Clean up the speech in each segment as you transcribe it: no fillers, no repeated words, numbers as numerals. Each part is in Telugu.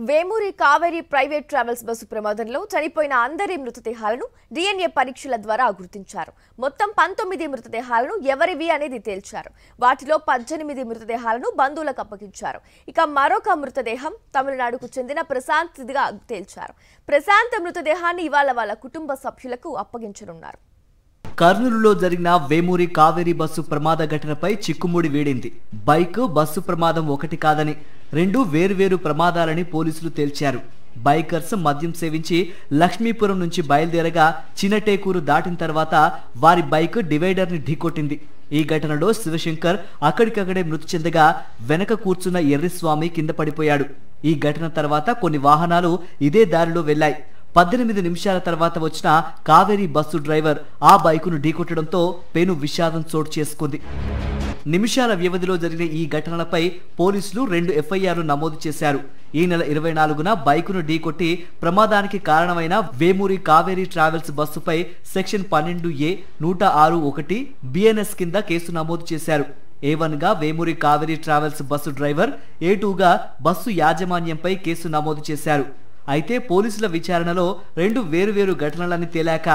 Vemuri Kaveri private travels bus ప్రమాదంలో చనిపోయిన అందరి మృతదేహాలను డిఎన్ఏ పరీక్షల ద్వారా గుర్తించారు. మొత్తం 19 మృతదేహాలను ఎవరివి అనేది తేల్చారు. వాటిలో 18 మృతదేహాలను బంధువులకు అప్పగించారు. ఇక మరొక మృతదేహం తమిళనాడుకు చెందిన ప్రశాంత్గా తేల్చారు. ప్రశాంత్ మృతదేహాన్ని ఇవాళ వాళ్ళ కుటుంబ సభ్యులకు అప్పగించనున్నారు. కర్నూలులో జరిగిన వేమూరి కావేరి బస్సు ప్రమాద ఘటనపై చిక్కుముడి వీడింది. బైక్ బస్సు ప్రమాదం ఒకటి కాదని, రెండు వేర్వేరు ప్రమాదాలని పోలీసులు తేల్చారు. బైకర్స్ మద్యం సేవించి లక్ష్మీపురం నుంచి బయలుదేరగా చిన్నటేకూరు దాటిన తర్వాత వారి బైక్ డివైడర్ ని ఢీకొట్టింది. ఈ ఘటనలో శివశంకర్ అక్కడికక్కడే మృతి చెందగా వెనక కూర్చున్న ఎర్రిస్వామి కింద పడిపోయాడు. ఈ ఘటన తర్వాత కొన్ని వాహనాలు ఇదే దారిలో వెళ్లాయి. 18 నిమిషాల తర్వాత వచ్చిన కావేరీ బస్సు డ్రైవర్ ఆ బైకును ఢీకొట్టడంతో పెను విషాదం చోటు చేసుకుంది. నిమిషాల వ్యవధిలో జరిగిన ఈ ఘటనలపై పోలీసులు 2 ఎఫ్ఐఆర్లు నమోదు చేశారు. ఈ నెల 24న బైకును ఢీకొట్టి ప్రమాదానికి కారణమైన వేమూరి కావేరీ ట్రావెల్స్ బస్సుపై సెక్షన్ 12A 106(1) BNS కింద కేసు నమోదు చేశారు. A1గా Vemuri Kaveri travels bus driver, A2గా బస్సు యాజమాన్యంపై కేసు నమోదు చేశారు. అయితే పోలీసుల విచారణలో 2 వేరువేరు ఘటనలని తేలాక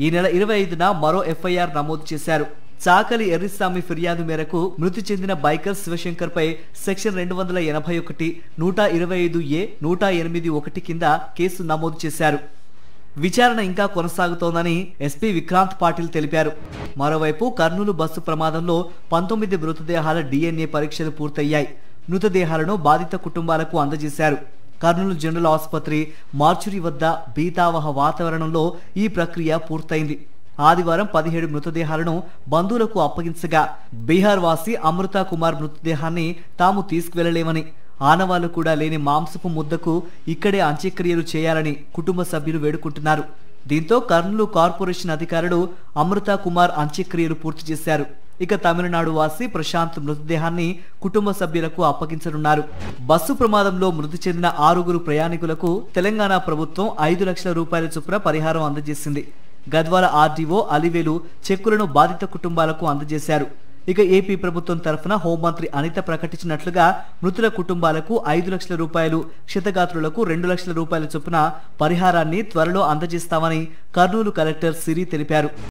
ఈ నెల 25న మరో ఎఫ్ఐఆర్ నమోదు చేశారు. చాకలి ఎర్రిస్వామి ఫిర్యాదు మేరకు మృతి చెందిన బైకర్ శివశంకర్ పై సెక్షన్ 281, 125A 108(1) కింద కేసు నమోదు చేశారు. విచారణ ఇంకా కొనసాగుతోందని ఎస్పీ విక్రాంత్ పాటిల్ తెలిపారు. మరోవైపు కర్నూలు బస్సు ప్రమాదంలో 19 మృతదేహాల డిఎన్ఏ పరీక్షలు పూర్తయ్యాయి. మృతదేహాలను బాధిత కుటుంబాలకు అందజేశారు. కర్నూలు జనరల్ ఆసుపత్రి మార్చురీ వద్ద భీతావహ వాతావరణంలో ఈ ప్రక్రియ పూర్తయింది. ఆదివారం 17 మృతదేహాలను బంధువులకు అప్పగించగా బీహార్ వాసి అమృతా కుమార్ మృతదేహాన్ని తాము తీసుకువెళ్లలేమని, ఆనవాళ్లు కూడా లేని మాంసపు ముద్దకు ఇక్కడే అంత్యక్రియలు చేయాలని కుటుంబ సభ్యులు వేడుకుంటున్నారు. దీంతో కర్నూలు కార్పొరేషన్ అధికారులు అమృతా కుమార్ అంత్యక్రియలు పూర్తి చేశారు. ఇక తమిళనాడు వాసి ప్రశాంత్ మృతదేహాన్ని కుటుంబ సభ్యులకు అప్పగించనున్నారు. బస్సు ప్రమాదంలో మృతి చెందిన 6 ప్రయాణికులకు తెలంగాణ ప్రభుత్వం 5 లక్షల రూపాయల చొప్పున పరిహారం అందజేసింది. గద్వాల ఆర్డీఓ అలివేలు చెక్కులను బాధిత కుటుంబాలకు అందజేశారు. ఇక ఏపీ ప్రభుత్వం తరఫున హోంమంత్రి అనిత ప్రకటించినట్లుగా మృతుల కుటుంబాలకు 5 లక్షల రూపాయలు, క్షతగాత్రులకు 2 లక్షల రూపాయల చొప్పున పరిహారాన్ని త్వరలో అందజేస్తామని కర్నూలు కలెక్టర్ సిరి తెలిపారు.